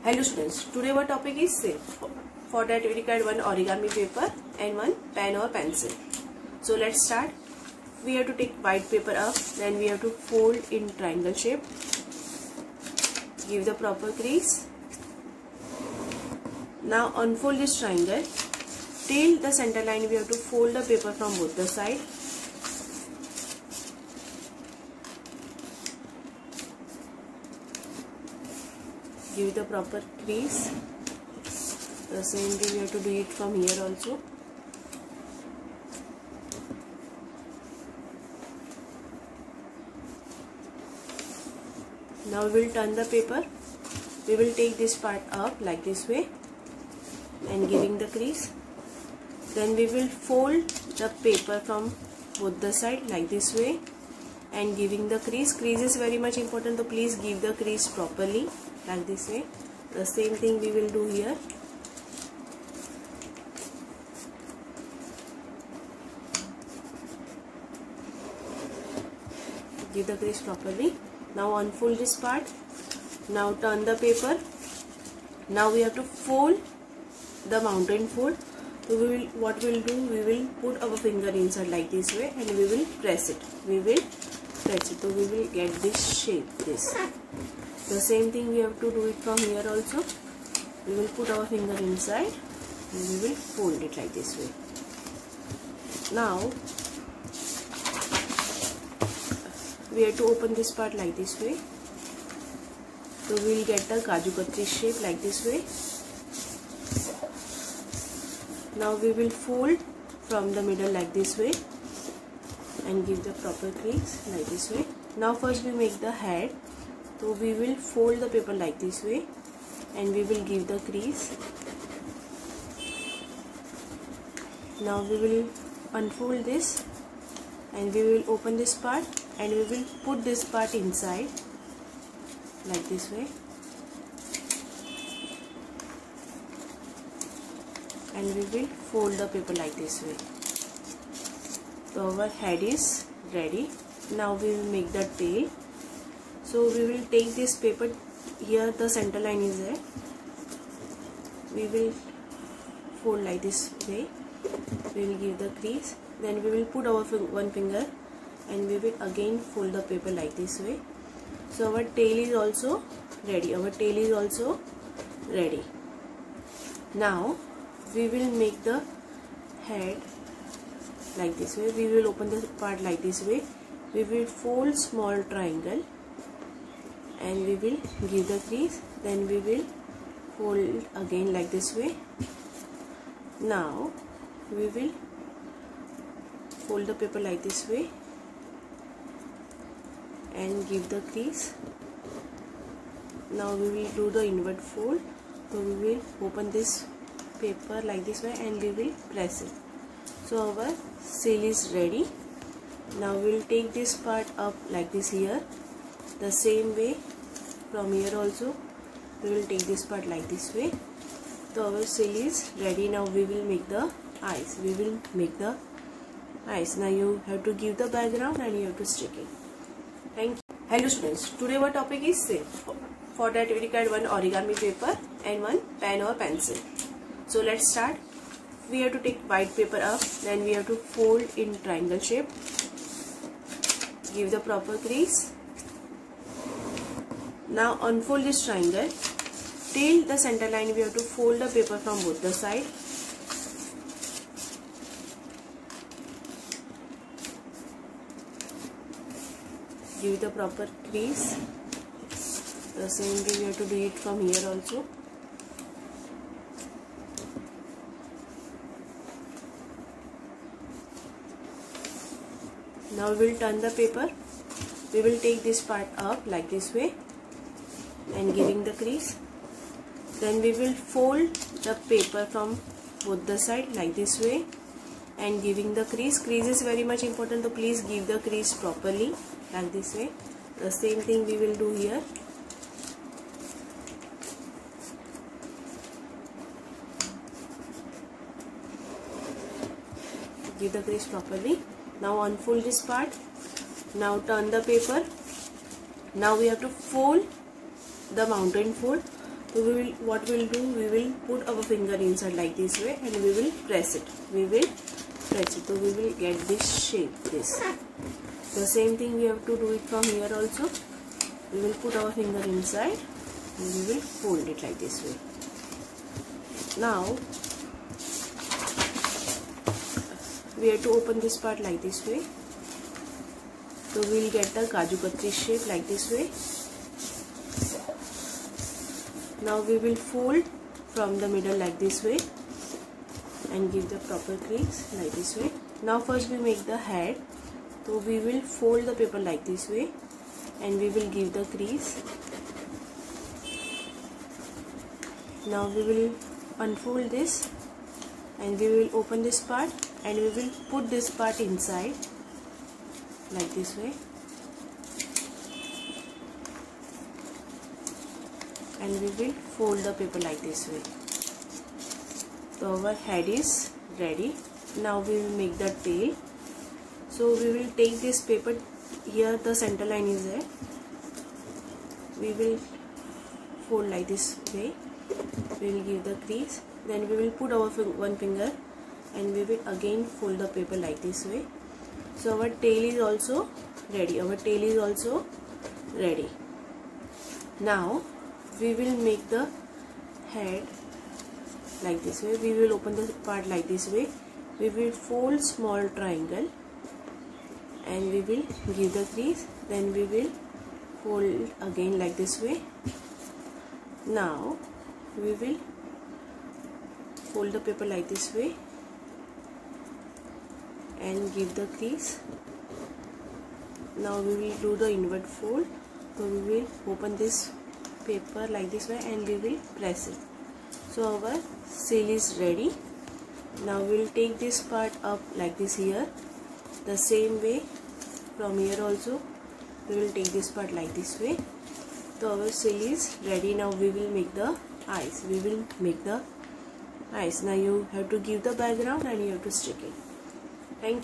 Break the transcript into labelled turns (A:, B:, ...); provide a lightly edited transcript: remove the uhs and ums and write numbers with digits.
A: Hello students, today our topic is shape. For that we require one origami paper and one pen or pencil. So let's start. We have to take white paper up, then we have to fold in triangle shape. Give the proper crease. Now unfold this triangle. Till the center line we have to fold the paper from both the sides. Give the proper crease. The same thing we have to do it from here also. Now we will turn the paper. We will take this part up like this way and giving the crease. Then we will fold the paper from both the side like this way and giving the crease. Crease is very much important, so please give the crease properly like this way. The same thing we will do here. Give the crease properly. Now unfold this part. Now turn the paper. Now we have to fold the mountain fold. So what we will do, we will put our finger inside like this way and we will press it. So we will get this shape, this. The same thing we have to do it from here also. We will put our finger inside and we will fold it like this way. Now we have to open this part like this way. So we will get the Kaju Katri shape like this way. Now we will fold from the middle like this way and give the proper crease like this way. Now first we make the head. So we will fold the paper like this way and we will give the crease. Now we will unfold this and we will open this part and we will put this part inside like this way. And we will fold the paper like this way. So our head is ready. Now we will make the tail. So we will take this paper, here the center line is there. We will fold like this way. We will give the crease. Then we will put our one finger and we will again fold the paper like this way. So our tail is also ready. Now we will make the head like this way. We will open the part like this way. We will fold small triangle and we will give the crease. Then we will fold again like this way. Now we will fold the paper like this way and give the crease. Now we will do the inward fold. So we will open this paper like this way and we will press it. So our seal is ready. Now we will take this part up like this here. The same way from here also we will take this part like this way. So our seal is ready. Now we will make the eyes. Now you have to give the background and you have to stick it. Thank you. Hello students, today our topic is shape. For that we require one origami paper and one pen or pencil. So let's start. We have to take white paper up, then we have to fold in triangle shape. Give the proper crease. Now unfold this triangle. Till the center line we have to fold the paper from both the sides. Give the proper crease. The same thing we have to do it from here also. Now we will turn the paper. We will take this part up like this way and giving the crease. Then we will fold the paper from both the side like this way and giving the crease. Crease is very much important, so please give the crease properly like this way. The same thing we will do here. Give the crease properly. Now unfold this part. Now turn the paper. Now we have to fold the mountain fold. So what we'll do, we will put our finger inside like this way and we will press it. So we will get this shape, this. The same thing we have to do it from here also. We will put our finger inside and we will fold it like this way. Now we have to open this part like this way. So we will get the Kaju Katri shape like this way. Now we will fold from the middle like this way and give the proper crease like this way. Now first we make the head. So we will fold the paper like this way and we will give the crease. Now we will unfold this and we will open this part and we will put this part inside like this way and we will fold the paper like this way. So our head is ready. Now we will make the tail. So we will take this paper, here the center line is there. We will fold like this way. We will give the crease. Then we will put our one finger and we will again fold the paper like this way. So our tail is also ready. Now we will make the head like this way. We will open the part like this way. We will fold small triangle and we will give the crease. Then we will fold again like this way. Now we will fold the paper like this way and give the crease. Now we will do the inward fold. So we will open this paper like this way and we will press it. So our seal is ready. Now we will take this part up like this here. The same way from here also we will take this part like this way. So our seal is ready. Now we will make the eyes. Now you have to give the background and you have to stick it. Thank you.